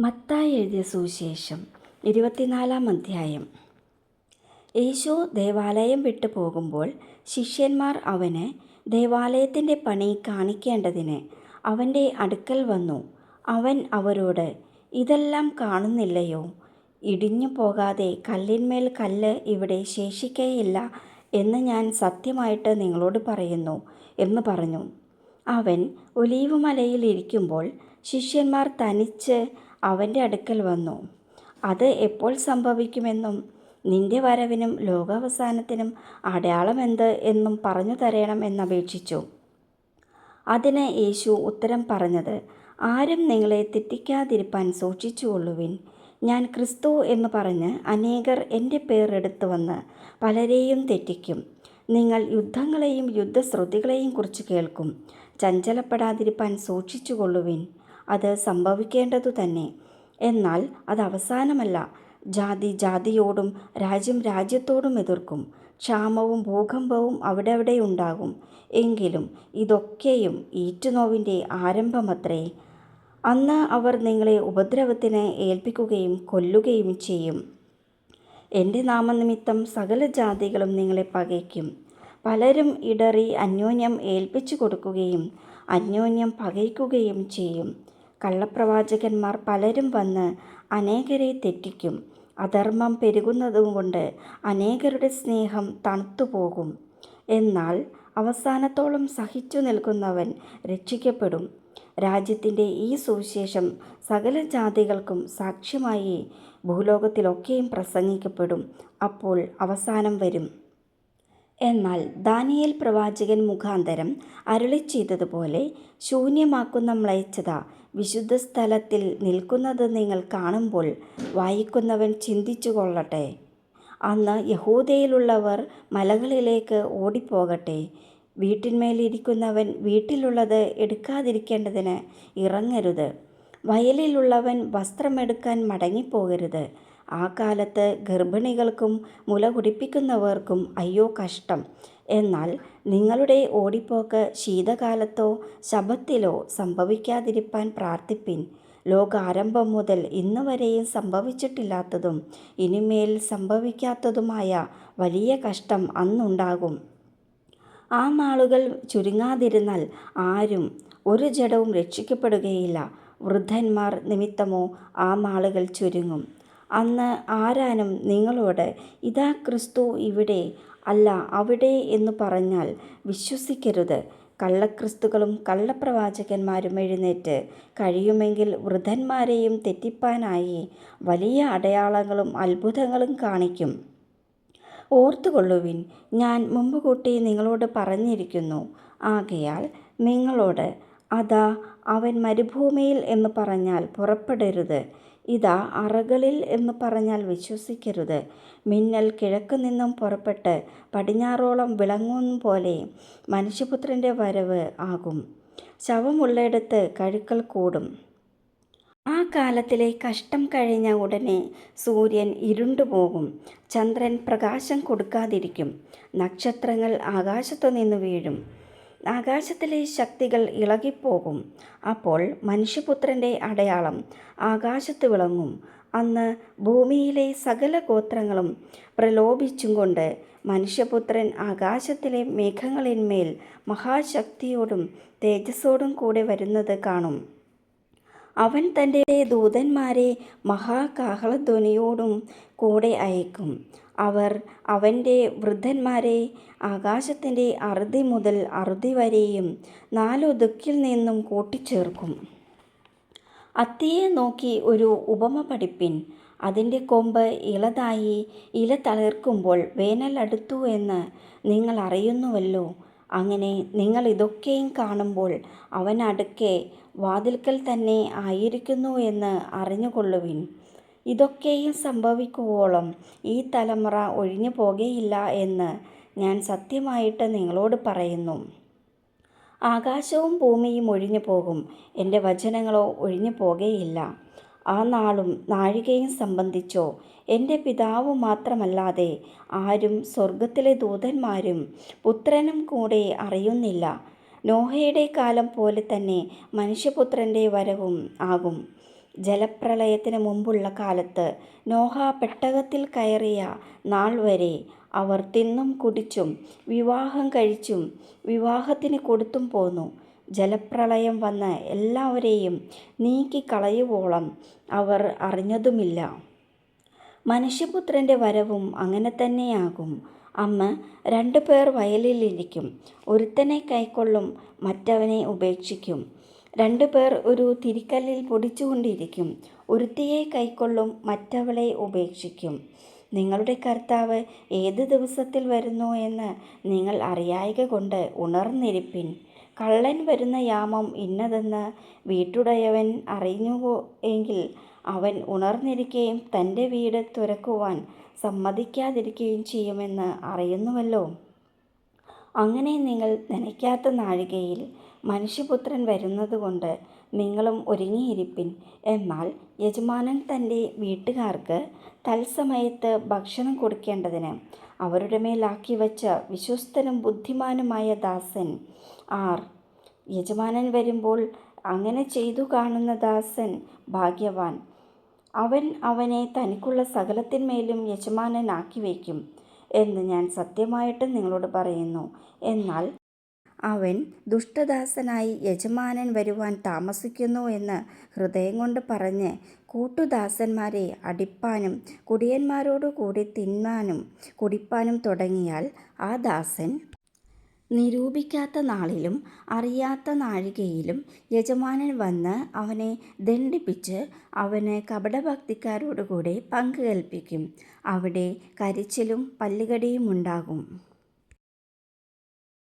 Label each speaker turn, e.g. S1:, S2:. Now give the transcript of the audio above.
S1: മത്തായി എഴുതിയ സുവിശേഷം 24-ാം അധ്യായം. യേശു ദേവാലയം വിട്ടു പോകുമ്പോൾ ശിഷ്യന്മാർ അവന് ദേവാലയത്തിൻ്റെ പണി കാണിക്കേണ്ടതിന് അവൻ്റെ അടുക്കൽ വന്നു. അവൻ അവരോട്, ഇതെല്ലാം കാണുന്നില്ലയോ? ഇടിഞ്ഞു പോകാതെ കല്ലിന്മേൽ കല്ല് ഇവിടെ ശേഷിക്കയില്ല എന്ന് ഞാൻ സത്യമായിട്ട് നിങ്ങളോട് പറയുന്നു എന്ന് പറഞ്ഞു. അവൻ ഒലീവ് മലയിൽ ഇരിക്കുമ്പോൾ ശിഷ്യന്മാർ തനിച്ച് അവൻ്റെ അടുക്കൽ വന്നു. അത് എപ്പോൾ സംഭവിക്കുമെന്നും നിന്റെ വരവിനും ലോകാവസാനത്തിനും അടയാളമെന്ത് എന്നും പറഞ്ഞു തരണം എന്നപേക്ഷിച്ചു. അതിന് യേശു ഉത്തരം പറഞ്ഞത്, ആരും നിങ്ങളെ തെറ്റിക്കാതിരിപ്പാൻ സൂക്ഷിച്ചുകൊള്ളുവിൻ. ഞാൻ ക്രിസ്തു എന്ന് പറഞ്ഞ് അനേകർ എൻ്റെ പേർ എടുത്തു വന്ന് പലരെയും തെറ്റിക്കും. നിങ്ങൾ യുദ്ധങ്ങളെയും യുദ്ധശ്രുതികളെയും കുറിച്ച് കേൾക്കും. ചഞ്ചലപ്പെടാതിരിപ്പാൻ സൂക്ഷിച്ചുകൊള്ളുവിൻ. അത് സംഭവിക്കേണ്ടതു തന്നെ. എന്നാൽ അത് അവസാനമല്ല. ജാതി ജാതിയോടും രാജ്യം രാജ്യത്തോടും എതിർക്കും. ക്ഷാമവും ഭൂകമ്പവും അവിടെ ഉണ്ടാകും. എങ്കിലും ഇതൊക്കെയും ഈറ്റുനോവിൻ്റെ ആരംഭമത്രേ. അന്ന് അവർ നിങ്ങളെ ഉപദ്രവത്തിന് ഏൽപ്പിക്കുകയും കൊല്ലുകയും ചെയ്യും. എൻ്റെ നാമനിമിത്തം സകല ജാതികളും നിങ്ങളെ പകയ്ക്കും. പലരും ഇടറി അന്യോന്യം ഏൽപ്പിച്ചു കൊടുക്കുകയും അന്യോന്യം പകയ്ക്കുകയും ചെയ്യും. കള്ളപ്രവാചകന്മാർ പലരും വന്ന് അനേകരെ തെറ്റിക്കും. അധർമ്മം പെരുകുന്നതുകൊണ്ട് അനേകരുടെ സ്നേഹം തണുത്തുപോകും. എന്നാൽ അവസാനത്തോളം സഹിച്ചു നിൽക്കുന്നവൻ രക്ഷിക്കപ്പെടും. രാജ്യത്തിൻ്റെ ഈ സുവിശേഷം സകല ജാതികൾക്കും സാക്ഷ്യമായി ഭൂലോകത്തിലൊക്കെയും പ്രസംഗിക്കപ്പെടും. അപ്പോൾ അവസാനം വരും. എന്നാൽ ദാനിയേൽ പ്രവാചകൻ മുഖാന്തരം അരുളിച്ചെയ്തതുപോലെ ശൂന്യമാക്കുന്ന മ്ലേച്ഛത വിശുദ്ധ സ്ഥലത്തിൽ നിൽക്കുന്നത് നിങ്ങൾ കാണുമ്പോൾ വായിക്കുന്നവൻ ചിന്തിച്ചു കൊള്ളട്ടെ. അന്ന് യഹൂദയിലുള്ളവർ മലകളിലേക്ക് ഓടിപ്പോകട്ടെ. വീട്ടിന്മേലിരിക്കുന്നവൻ വീട്ടിലുള്ളത് എടുക്കാതിരിക്കേണ്ടതിന് ഇറങ്ങരുത്. വയലിലുള്ളവൻ വസ്ത്രമെടുക്കാൻ മടങ്ങിപ്പോകരുത്. ആ കാലത്ത് ഗർഭിണികൾക്കും മുല കുടിപ്പിക്കുന്നവർക്കും അയ്യോ കഷ്ടം. എന്നാൽ നിങ്ങളുടെ ഓടിപ്പോക്ക് ശീതകാലത്തോ ശബ്ബത്തിലോ സംഭവിക്കാതിരിപ്പാൻ പ്രാർത്ഥിപ്പിൻ. ലോകാരംഭം മുതൽ ഇന്ന് വരെയും സംഭവിച്ചിട്ടില്ലാത്തതും ഇനിമേൽ സംഭവിക്കാത്തതുമായ വലിയ കഷ്ടം അന്നുണ്ടാകും. ആ നാളുകൾ ചുരുങ്ങാതിരുന്നാൽ ആരും ഒരു ജഡവും രക്ഷിക്കപ്പെടുകയില്ല. വൃദ്ധന്മാർ നിമിത്തമോ ആ നാളുകൾ ചുരുങ്ങും. അന്ന് ആരാനും നിങ്ങളോട് ഇതാ ക്രിസ്തു ഇവിടെ അല്ല അവിടെ എന്ന് പറഞ്ഞാൽ വിശ്വസിക്കരുത്. കള്ളക്രിസ്തുക്കളും കള്ളപ്രവാചകന്മാരും എഴുന്നേറ്റ് കഴിയുമെങ്കിൽ വൃദ്ധന്മാരെയും തെറ്റിപ്പാനായി വലിയ അടയാളങ്ങളും അത്ഭുതങ്ങളും കാണിക്കും. ഓർത്തുകൊള്ളുവിൻ, ഞാൻ മുമ്പുകൂട്ടി നിങ്ങളോട് പറഞ്ഞിരിക്കുന്നു. ആകയാൽ നിങ്ങളോട് അതാ അവൻ മരുഭൂമിയിൽ എന്ന് പറഞ്ഞാൽ പുറപ്പെടരുത്. ഇതാ അറകളിൽ എന്ന് പറഞ്ഞാൽ വിശ്വസിക്കരുത്. മിന്നൽ കിഴക്ക് നിന്നും പുറപ്പെട്ട് പടിഞ്ഞാറോളം വിളങ്ങും പോലെ മനുഷ്യപുത്രൻ്റെ വരവ് ആകും. ശവമുള്ളിടത്ത് കഴുക്കൽ കൂടും. ആ കാലത്തിലെ കഷ്ടം കഴിഞ്ഞ ഉടനെ സൂര്യൻ ഇരുണ്ടുപോകും, ചന്ദ്രൻ പ്രകാശം കൊടുക്കാതിരിക്കും, നക്ഷത്രങ്ങൾ ആകാശത്തു നിന്ന് വീഴും, ആകാശത്തിലെ ശക്തികൾ ഇളകിപ്പോകും. അപ്പോൾ മനുഷ്യപുത്രൻ്റെ അടയാളം ആകാശത്ത് വിളങ്ങും. അന്ന് ഭൂമിയിലെ സകല ഗോത്രങ്ങളും പ്രലോഭിച്ചും കൊണ്ട് മനുഷ്യപുത്രൻ ആകാശത്തിലെ മേഘങ്ങളിന്മേൽ മഹാശക്തിയോടും തേജസ്സോടും കൂടെ വരുന്നത് കാണും. അവൻ തൻ്റെ ദൂതന്മാരെ മഹാകാഹളധ്വനിയോടും കൂടെ അയക്കും. അവർ അവൻ്റെ വൃദ്ധന്മാരെ ആകാശത്തിൻ്റെ അറുതി മുതൽ അറുതി വരെയും 4 ദിക്കിൽ നിന്നും കൂട്ടിച്ചേർക്കും. അത്തിയെ നോക്കി ഒരു ഉപമ പഠിപ്പിൻ. അതിൻ്റെ കൊമ്പ് ഇളതായി ഇല തളിർക്കുമ്പോൾ വേനൽ അടുത്തു എന്ന് നിങ്ങൾ അറിയുന്നുവല്ലോ. അങ്ങനെ നിങ്ങൾ ഇതൊക്കെയും കാണുമ്പോൾ അവൻ അടുക്കെ വാതിൽക്കൽ തന്നെ ആയിരിക്കുന്നു എന്ന് അറിഞ്ഞുകൊള്ളുവിൻ. ഇതൊക്കെയും സംഭവിക്കുവോളം ഈ തലമുറ ഒഴിഞ്ഞു പോകയില്ല എന്ന് ഞാൻ സത്യമായിട്ട് നിങ്ങളോട് പറയുന്നു. ആകാശവും ഭൂമിയും ഒഴിഞ്ഞു പോകും, എൻ്റെ വചനങ്ങളോ ഒഴിഞ്ഞു പോകയില്ല. ആ നാളും നാഴികയും സംബന്ധിച്ചോ എൻ്റെ പിതാവ് മാത്രമല്ലാതെ ആരും സ്വർഗത്തിലെ ദൂതന്മാരും പുത്രനും കൂടെ അറിയുന്നില്ല. നോഹയുടെ കാലം പോലെ തന്നെ മനുഷ്യപുത്രൻ്റെ വരവും ആകും. ജലപ്രളയത്തിന് മുമ്പുള്ള കാലത്ത് നോഹ പെട്ടകത്തിൽ കയറിയ നാൾ വരെ അവർ തിന്നും കുടിച്ചും വിവാഹം കഴിച്ചും വിവാഹത്തിന് കൊടുത്തും പോന്നു. ജലപ്രളയം വന്ന് എല്ലാവരെയും നീക്കിക്കളയുവോളം അവർ അറിഞ്ഞതുമില്ല. മനുഷ്യപുത്രൻ്റെ വരവും അങ്ങനെ തന്നെയാകും. അന്ന് 2 പേർ വയലിലിരിക്കും. ഒരുത്തനെ കൈക്കൊള്ളും, മറ്റവനെ ഉപേക്ഷിക്കും. 2 പേർ ഒരു തിരിക്കല്ലിൽ പൊടിച്ചുകൊണ്ടിരിക്കും. ഒരുത്തിയെ കൈക്കൊള്ളും, മറ്റവളെ ഉപേക്ഷിക്കും. നിങ്ങളുടെ കർത്താവ് ഏത് ദിവസത്തിൽ വരുന്നു എന്ന് നിങ്ങൾ അറിയായ്കകൊണ്ട് ഉണർന്നിരിപ്പിൻ. കള്ളൻ വരുന്ന യാമം ഇന്നതെന്ന് വീട്ടുടയവൻ അറിഞ്ഞു എങ്കിൽ അവൻ ഉണർന്നിരിക്കുകയും തൻ്റെ വീട് തുരക്കുവാൻ സമ്മതിക്കാതിരിക്കുകയും ചെയ്യുമെന്ന് അറിയുന്നുവല്ലോ. അങ്ങനെ നിങ്ങൾ നനയ്ക്കാത്ത നാഴികയിൽ മനുഷ്യപുത്രൻ വരുന്നതുകൊണ്ട് നിങ്ങളും ഒരുങ്ങിയിരിപ്പിൻ. എന്നാൽ യജമാനൻ തൻ്റെ വീട്ടുകാർക്ക് തത്സമയത്ത് ഭക്ഷണം കൊടുക്കേണ്ടതിന് അവരുടെ മേൽ ആക്കിവച്ച വിശ്വസ്തനും ബുദ്ധിമാനുമായ ദാസൻ ആർ? യജമാനൻ വരുമ്പോൾ അങ്ങനെ ചെയ്തു കാണുന്ന ദാസൻ ഭാഗ്യവാൻ. അവൻ അവനെ തനിക്കുള്ള സകലത്തിന്മേലും യജമാനൻ ആക്കിവയ്ക്കും എന്ന് ഞാൻ സത്യമായിട്ട് നിങ്ങളോട് പറയുന്നു. എന്നാൽ അവൻ ദുഷ്ടദാസനായി യജമാനൻ വരുവാൻ താമസിക്കുന്നു എന്ന് ഹൃദയം കൊണ്ട് പറഞ്ഞ് കൂട്ടുദാസന്മാരെ അടിപ്പാനും കുടിയന്മാരോടു കൂടി തിന്നാനും കുടിപ്പാനും തുടങ്ങിയാൽ ആ ദാസൻ നിരൂപിക്കാത്ത നാളിലും അറിയാത്ത നാഴികയിലും യജമാനൻ വന്ന് അവനെ ദണ്ഡിപ്പിച്ച് അവന് കപടഭക്തിക്കാരോടുകൂടെ പങ്ക് കൽപ്പിക്കും. അവിടെ കരച്ചിലും പല്ലുകടിയും ഉണ്ടാകും.